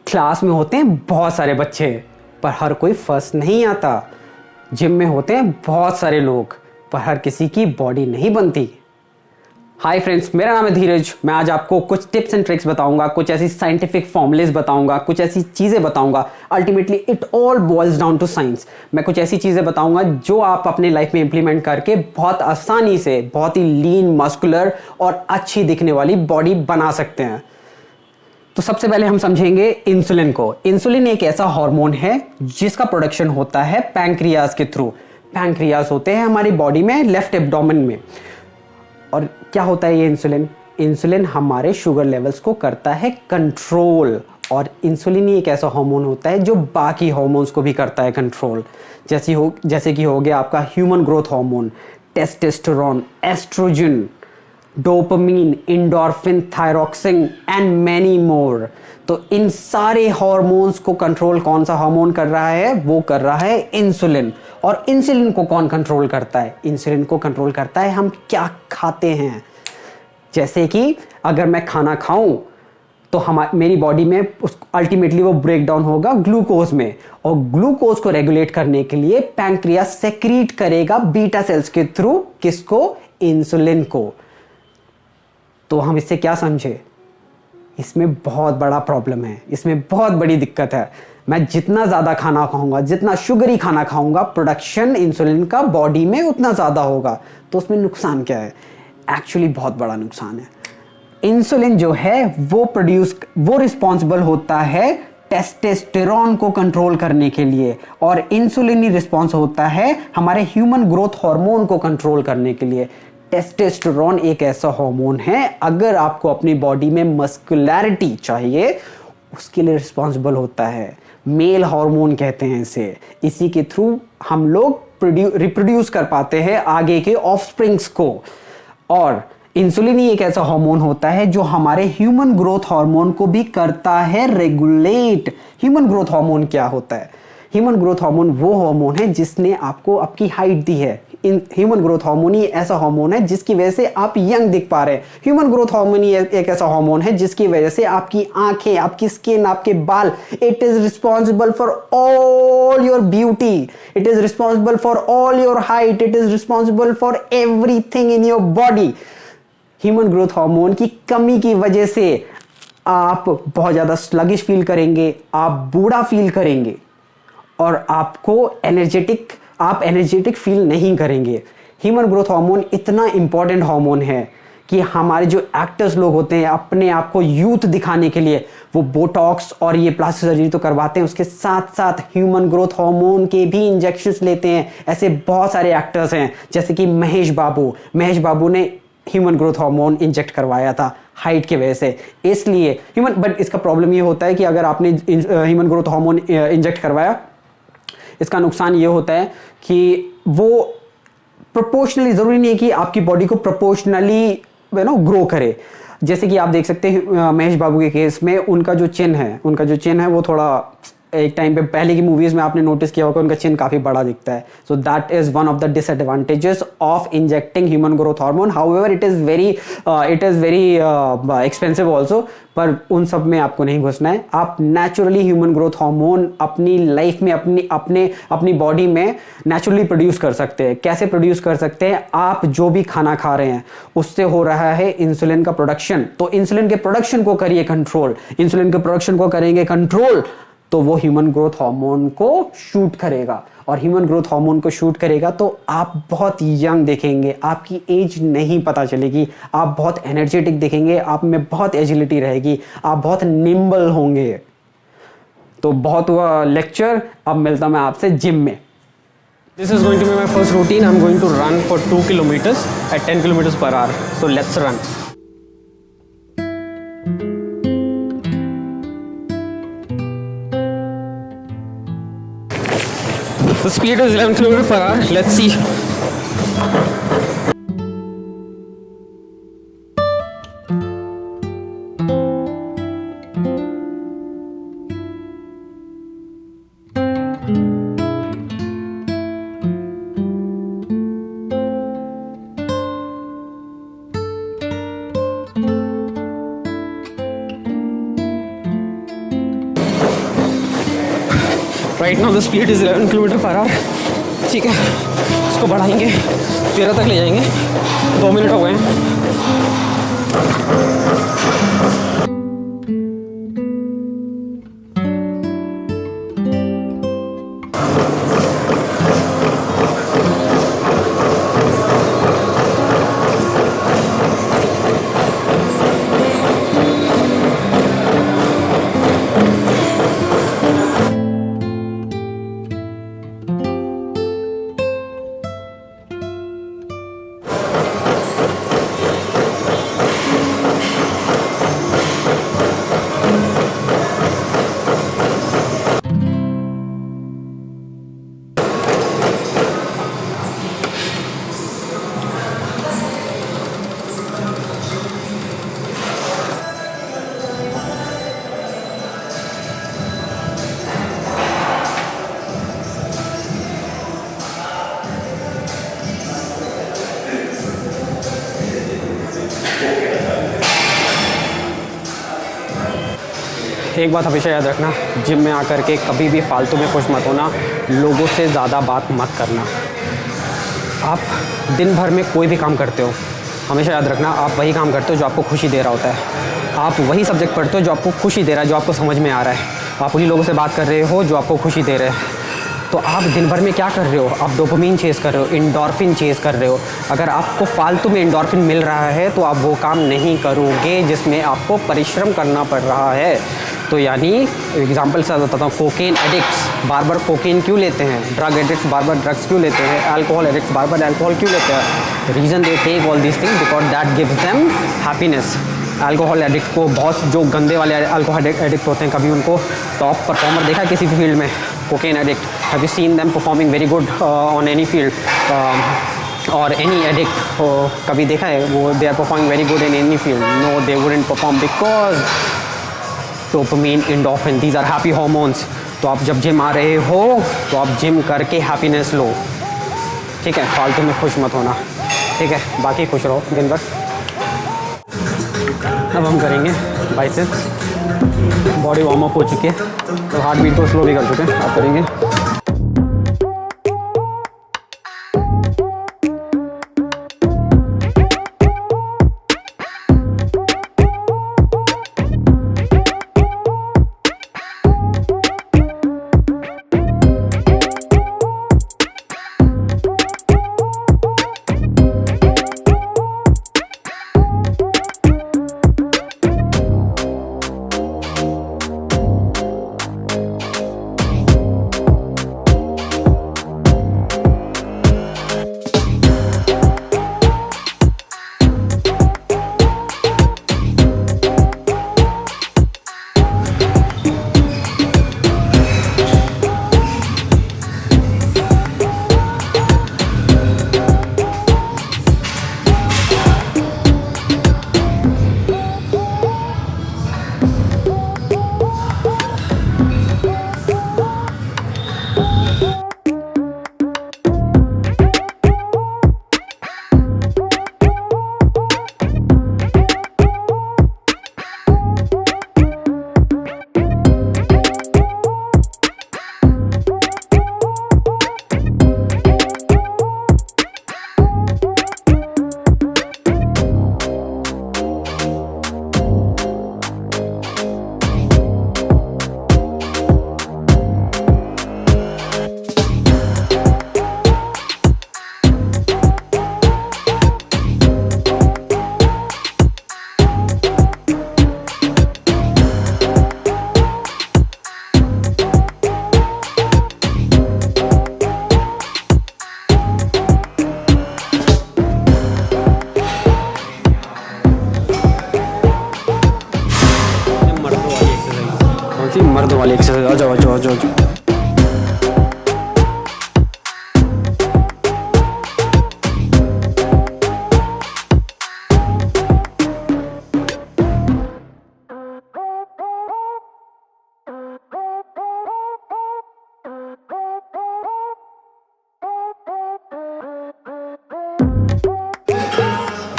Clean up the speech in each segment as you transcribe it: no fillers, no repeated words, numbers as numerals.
Class में होते हैं बहुत सारे बच्चे, पर हर कोई फर्स्ट नहीं आता। जिम में होते हैं बहुत सारे लोग, पर हर किसी की बॉडी नहीं बनती। हाय फ्रेंड्स, मेरा नाम है धीरज। मैं आज आपको कुछ टिप्स एंड ट्रिक्स बताऊंगा, कुछ ऐसी साइंटिफिक फॉर्मूलेस बताऊंगा, कुछ ऐसी चीज़ें बताऊंगा। Ultimately it all boils down to science. मैं कुछ ऐसी चीज़ें बताऊंगा जो आप अपने लाइफ में इंप्लीमेंट करके बहुत आसानी से बहुत ही लीन, मस्कुलर और अच्छी दिखने वाली बॉडी बना सकते हैं। तो सबसे पहले हम समझेंगे इंसुलिन को। इंसुलिन एक ऐसा हार्मोन है जिसका प्रोडक्शन होता है पैंक्रियाज के थ्रू। पैंक्रियाज होते हैं हमारी बॉडी में, लेफ्ट एब्डोमेन में। और क्या होता है ये इंसुलिन? इंसुलिन हमारे शुगर लेवल्स को करता है कंट्रोल। और इंसुलिन ही एक ऐसा हार्मोन होता है जो बाकी हार्मोन्स को भी करता है कंट्रोल। जैसे कि हो गया आपका human growth hormone, testosterone, estrogen, dopamine, endorphin, thyroxine and many more. तो इन सारे हार्मोन्स को कंट्रोल कौन सा हार्मोन कर रहा है? वो कर रहा है इंसुलिन। और इंसुलिन को कौन कंट्रोल करता है? इंसुलिन को कंट्रोल करता है हम क्या खाते हैं। जैसे कि अगर मैं खाना खाऊं तो मेरी बॉडी में अल्टीमेटली वो ब्रेक डाउन होगा ग्लूकोज में, और ग्लूकोज को रेगुलेट करने के लिए पैंक्रियाज सेक्रीट करेगा बीटा सेल्स के थ्रू किसको? इंसुलिन को। तो हम इससे क्या समझे? इसमें बहुत बड़ा प्रॉब्लम है, इसमें बहुत बड़ी दिक्कत है। मैं जितना ज़्यादा खाना खाऊंगा, जितना शुगरी खाना खाऊंगा, प्रोडक्शन इंसुलिन का बॉडी में उतना ज़्यादा होगा। तो उसमें नुकसान क्या है? एक्चुअली बहुत बड़ा नुकसान है। इंसुलिन जो है वो रिस्पॉन्सिबल होता है टेस्टोस्टेरोन को कंट्रोल करने के लिए, और इंसुलिन ही रिस्पॉन्स होता है हमारे ह्यूमन ग्रोथ हार्मोन को कंट्रोल करने के लिए। टेस्टोस्टेरोन एक ऐसा हार्मोन है, अगर आपको अपनी बॉडी में मस्कुलैरिटी चाहिए, उसके लिए रिस्पॉन्सिबल होता है। मेल हार्मोन कहते हैं इसे। इसी के थ्रू हम लोग रिप्रोड्यूस कर पाते हैं आगे के ऑफस्प्रिंग्स को। और इंसुलिन ही एक ऐसा हार्मोन होता है जो हमारे ह्यूमन ग्रोथ हार्मोन को भी करता है रेगुलेट। ह्यूमन ग्रोथ हार्मोन क्या होता है? ह्यूमन ग्रोथ हार्मोन वो हार्मोन है जिसने आपको आपकी हाइट दी है। ह्यूमन ग्रोथ हार्मोन ही ऐसा हार्मोन है जिसकी वजह से आप यंग दिख पा रहे हैं। ह्यूमन ग्रोथ हार्मोन ही एक ऐसा हार्मोन है जिसकी वजह से आपकी आंखें, आपकी स्किन, आपके बाल, it is responsible for all your beauty, it is responsible for all your height, it is responsible for everything in your body. Human growth hormone की कमी की वजह से आप बहुत ज्यादा स्लगिश फील करेंगे, आप बूढ़ा फील करेंगे, और आप एनर्जेटिक फील नहीं करेंगे। ह्यूमन ग्रोथ हार्मोन इतना इंपॉर्टेंट हार्मोन है कि हमारे जो एक्टर्स लोग होते हैं, अपने आप को यूथ दिखाने के लिए वो बोटॉक्स और ये प्लास्टिक सर्जरी तो करवाते हैं, उसके साथ साथ ह्यूमन ग्रोथ हार्मोन के भी इंजेक्शंस लेते हैं। ऐसे बहुत सारे एक्टर्स हैं, जैसे कि महेश बाबू ने ह्यूमन ग्रोथ हार्मोन इंजेक्ट करवाया था हाइट की वजह से। इसलिए बट इसका प्रॉब्लम ये होता है कि अगर आपने ह्यूमन ग्रोथ हार्मोन इंजेक्ट करवाया, इसका नुकसान ये होता है कि वो प्रोपोर्शनली, जरूरी नहीं है कि आपकी बॉडी को प्रोपोर्शनली ग्रो करे। जैसे कि आप देख सकते हैं महेश बाबू के केस में उनका जो चिन है वो थोड़ा, एक टाइम पे पहले की मूवीज में आपने नोटिस किया होगा उनका चिन काफी बड़ा दिखता है। So that is one of the disadvantages of injecting human growth hormone. However it is very expensive also, पर उन सब में आपको नहीं घुसना है। आप नेचुरली ह्यूमन ग्रोथ हार्मोन अपनी लाइफ में अपनी बॉडी में नेचुरली प्रोड्यूस कर सकते हैं। कैसे प्रोड्यूस कर सकते हैं? आप जो भी खाना खा रहे हैं उससे हो रहा है इंसुलिन का प्रोडक्शन, तो इंसुलिन के प्रोडक्शन को करिए कंट्रोल। इंसुलिन के प्रोडक्शन को करेंगे कंट्रोल तो वो ह्यूमन ग्रोथ हार्मोन को शूट करेगा, और ह्यूमन ग्रोथ हार्मोन को शूट करेगा तो आप बहुत यंग दिखेंगे, आपकी एज नहीं पता चलेगी, आप बहुत एनर्जेटिक दिखेंगे, आप में बहुत एजिलिटी रहेगी, आप बहुत निम्बल होंगे। तो बहुत हुआ लेक्चर, अब मिलता मैं आपसे जिम में। This is going to be my first routine. I am going to run for 2 kilometers at 10 kilometers per hour. So let's run. The speed is 11 kilometers per hour. Let's see. Right now the speed is 11 kilometre per hour. ठीक है, इसको बढ़ाएंगे, 13 तक ले जाएंगे। 2 minute हो गए हैं। एक बात हमेशा याद रखना, जिम में आकर के कभी भी फालतू में खुश मत होना, लोगों से ज़्यादा बात मत करना। आप दिन भर में कोई भी काम करते हो, हमेशा याद रखना आप वही काम करते हो जो आपको खुशी दे रहा होता है। आप वही सब्जेक्ट पढ़ते हो जो आपको खुशी दे रहा है, जो आपको समझ में आ रहा है। आप उन्हीं लोगों से बात कर रहे हो जो आपको खुशी दे रहे हैं। तो आप दिन भर में क्या कर रहे हो? आप डोपामिन चेज़ कर रहे हो, एंडोर्फिन चेज़ कर रहे हो। अगर आपको फालतू में एंडोर्फिन मिल रहा है तो आप वो काम नहीं करोगे जिसमें आपको परिश्रम करना पड़ रहा है। तो यानी एग्जांपल से बताता हूँ, कोकेन एडिक्ट्स बार बार कोकेन क्यों लेते हैं? ड्रग एडिक्ट्स बार बार ड्रग्स क्यों लेते हैं? अल्कोहल एडिक्ट्स बार बार अल्कोहल क्यों लेते हैं? Reason they take all this things because that gives them happiness. Alcohol addict को, बहुत जो गंदे वाले अल्कोहल एडिक्ट होते हैं, कभी उनको टॉप परफॉर्मर देखा किसी भी फील्ड में? Cocaine addict, have you seen them performing very good on any field और एनी एडिक्ट कभी देखा है वो they are performing very good in any field? No, they wouldn't perform because dopamine, endorphin, these are happy hormones. तो आप जब gym आ रहे हो तो आप जिम करके हैप्पीनेस लो, ठीक है? फालतू में खुश मत होना, ठीक है? बाकी खुश रहो दिन भर। अब हम करेंगे बाइसेप्स। बॉडी वार्म अप हो चुकी है, तो हार्ट बीट को स्लो भी कर चुके हैं। अब करेंगे मर्द वाली एक्सरसाइज। आ जाओ आ जाओ आ जाओ।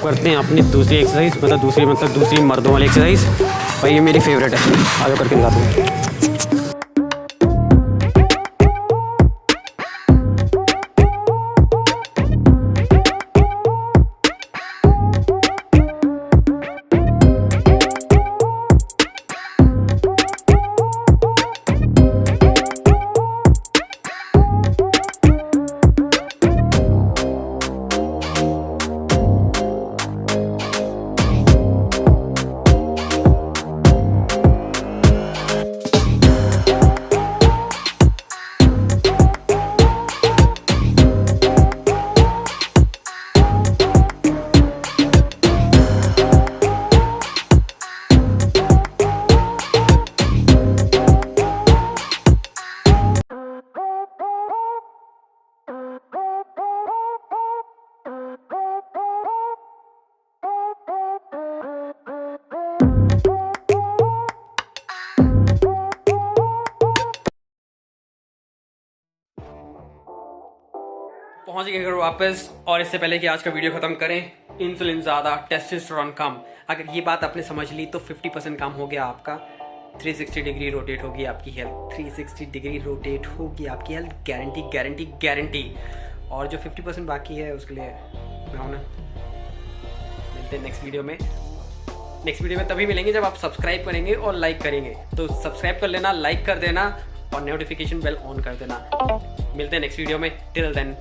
करते हैं अपनी दूसरी एक्सरसाइज, मतलब दूसरी मर्दों वाली एक्सरसाइज। भाई ये मेरी फेवरेट है, आगे करके दिखाता हूँ। पहुंच गए घर वापस। और इससे पहले कि आज का वीडियो खत्म करें, इंसुलिन ज़्यादा, टेस्टोस्टेरोन कम, अगर ये बात आपने समझ ली तो 50% काम हो गया आपका। 360 डिग्री रोटेट होगी आपकी हेल्थ, 360 डिग्री रोटेट होगी आपकी हेल्थ, गारंटी गारंटी गारंटी। और जो 50% बाकी है उसके लिए मैं हूं ना, मिलते हैं नेक्स्ट वीडियो में। नेक्स्ट वीडियो में तभी मिलेंगे जब आप सब्सक्राइब करेंगे और लाइक करेंगे। तो सब्सक्राइब कर लेना, लाइक कर देना और नोटिफिकेशन बेल ऑन कर देना। मिलते हैं नेक्स्ट वीडियो में। Till then